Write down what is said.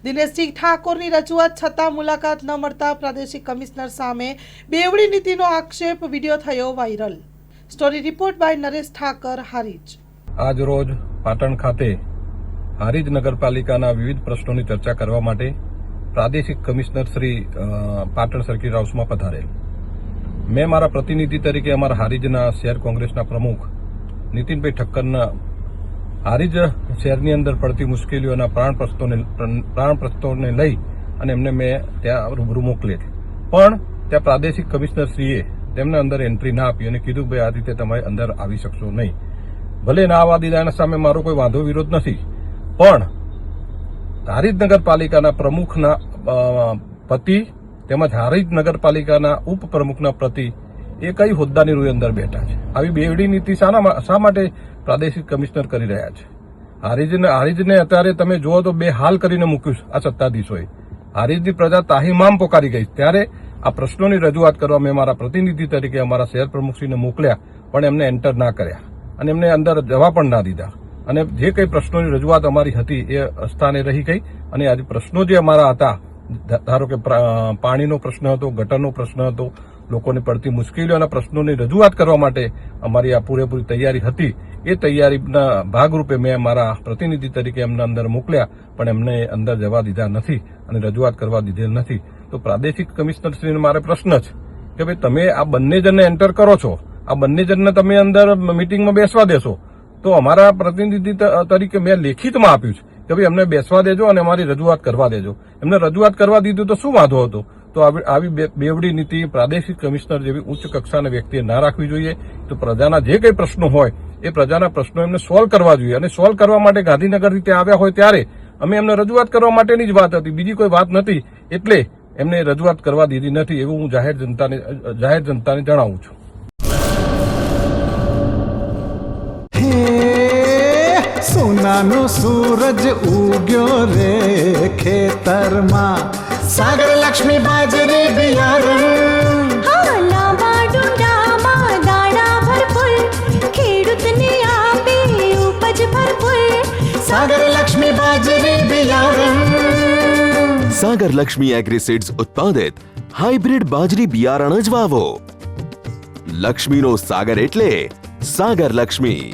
દિનેશજી ઠાકોરની રજૂઆત છતાં મુલાકાત ન મળતા પ્રાદેશિક કમિશનર સામે બેવડી નીતિનો આક્ષેપ વિડીયો થયો viral. Story report by Naresh Thakar, Harij. આજ રોજ પાટણ ખાતે હારીજ નગરપાલિકાના વિવિધ પ્રશ્નોની ચર્ચા કરવા માટે પ્રાદેશિક કમિશનર શ્રી પાટણ સર્કિટ હાઉસમાં પધારેલ। મેં મારા પ્રતિનિધિ તરીકે અમારા હારીજના શહેર કોંગ્રેસના પ્રમુખ નીતિનભાઈ ઠક્કરના હારીજ શહેરની અંદર પડતી મુશ્કેલીઓના પ્રાણ પ્રશ્નોને લઈ અને એમને મેં ત્યાં રૂબરૂ મોકલેલ, પણ ત્યાં પ્રાદેશિક કમિશનરશ્રીએ તેમને અંદર એન્ટ્રી ના આપી અને કીધું ભાઈ આ રીતે તમે અંદર આવી શકશો નહીં। ભલે ના આવવા દીધા, એના સામે મારો કોઈ વાંધો વિરોધ નથી, પણ હારીજ નગરપાલિકાના પ્રમુખના પતિ તેમજ હારીજ નગરપાલિકાના ઉપપ્રમુખના પતિ એ કઈ હોદ્દાની રૂએ અંદર બેઠા છે? આવી બેવડી નીતિ શા માટે પ્રાદેશિક કમિશનર કરી રહ્યા છે? હારીજને અત્યારે તમે જુઓ તો બે હાલ કરીને મૂક્યું આ સત્તાધીશોએ। હારીજની પ્રજા તાહીમામ પોકારી ગઈ, ત્યારે આ પ્રશ્નોની રજૂઆત કરવા મેં મારા પ્રતિનિધિ તરીકે અમારા શહેર પ્રમુખશ્રીને મોકલ્યા, પણ એમને એન્ટર ના કર્યા અને એમને અંદર જવા પણ ના દીધા, અને જે કંઈ પ્રશ્નોની રજૂઆત અમારી હતી એ અસ્થાને રહી ગઈ। અને આજે પ્રશ્નો જે અમારા હતા, ધારો કે પાણીનો પ્રશ્ન હતો, ગટરનો પ્રશ્ન હતો, લોકોને પડતી મુશ્કેલીઓના પ્રશ્નોની રજૂઆત કરવા માટે અમારી આ પૂરેપૂરી તૈયારી હતી। એ તૈયારીના ભાગરૂપે મેં મારા પ્રતિનિધિ તરીકે એમને અંદર મોકલ્યા, પણ એમને અંદર જવા દીધા નથી અને રજૂઆત કરવા દીધેલ નથી। તો પ્રાદેશિક કમિશનરશ્રીને મારે પ્રશ્ન છે કે ભાઈ તમે આ બંને જણને એન્ટર કરો છો, આ બંને જણને તમે અંદર મિટિંગમાં બેસવા દેશો, તો અમારા પ્રતિનિધિ તરીકે મેં લેખિતમાં આપ્યું છે કે ભાઈ અમને બેસવા દેજો અને અમારી રજૂઆત કરવા દેજો। એમને રજૂઆત કરવા દીધું તો શું વાંધો હતો? તો આવી બેવડી નીતિ પ્રાદેશિક કમિશનર જેવી ઉચ્ચ કક્ષાના વ્યક્તિએ ના રાખવી જોઈએ। તો પ્રજાના જે કંઈ પ્રશ્નો હોય એ પ્રજાના પ્રશ્નો એમને સોલ્વ કરવા જોઈએ, અને સોલ્વ કરવા માટે ગાંધીનગર રીતે આવ્યા હોય ત્યારે અમે એમને રજૂઆત કરવા માટેની જ વાત હતી, બીજી કોઈ વાત નથી, એટલે એમને રજૂઆત કરવા દીધી નથી એવું હું જાહેર જનતાને જણાવું છું। સોનાનો સૂરજ ઉગ્યો રે ખેતરમાં, સાગર લક્ષ્મી બાજરી બિયારણ, લાંબા ડુંડામાં દાણા ભરપૂર, ખેડૂતને આપે ઉપજ ભરપૂર, સાગર લક્ષ્મી બાજરી બિયારણ। સાગર લક્ષ્મી એગ્રીસીડ્સ ઉત્પાદિત હાઇબ્રિડ બાજરી બિયારણ જ વાવો। લક્ષ્મીનો સાગર એટલે સાગર લક્ષ્મી।